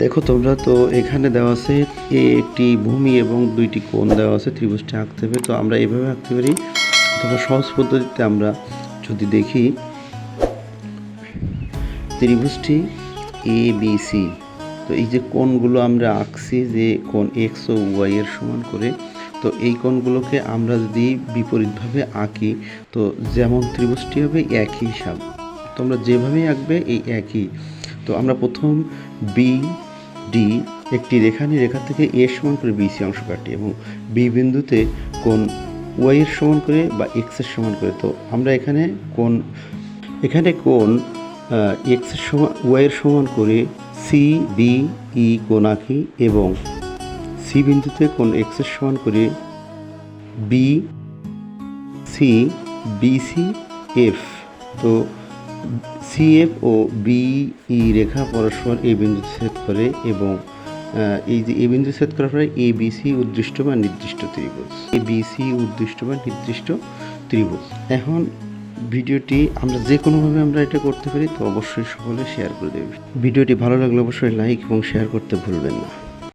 দেখো তোমরা তো এখানে দেওয়া আছে একটি ভূমি এবং দুইটি কোণ দেওয়া আছে, ত্রিভুজটি আঁকতে হবে। তো আমরা এভাবে আঁকতে পারি, অথবা সহজ পদ্ধতিতে আমরা যদি দেখি ত্রিভুজটি ABC। তো এই যে কোণগুলো আমরা আঁকছি, যে কোণ X ও Y এর সমান করে, তো এই কোণগুলোকে আমরা যদি বিপরীতভাবে আঁকি তো যেমন ত্রিভুজটি হবে একই হিসাব, তোমরা যেভাবেই আঁকবে এই একই। তো আমরা প্রথম BD একটি রেখা নিয়ে রেখা থেকে A সমান করে BC অংশ কাটি এবং B বিন্দুতে কোণ Y এর সমান করে বা X এর সমান করে। তো আমরা এখানে কোণ X এর সমান Y এর সমান করে CBE কোণ আঁকি এবং C বিন্দুতে কোণ X এর সমান করে BCF। তো CF ও BE রেখা পরস্পর এই বিন্দুতে ছেদ করে এবং এই যে এই বিন্দু ছেদ করার পরে ABC উদ্দৃষ্ট বা নির্দিষ্ট ত্রিভুজ, ABC উদ্দৃষ্ট বা নির্দিষ্ট ত্রিভুজ। এখন ভিডিওটি আমরা যে কোনোভাবে আমরা এটা করতে পারি, তো অবশ্যই সকলে শেয়ার করে দেবে। ভিডিওটি ভালো লাগলে অবশ্যই লাইক এবং শেয়ার করতে ভুলবেন না।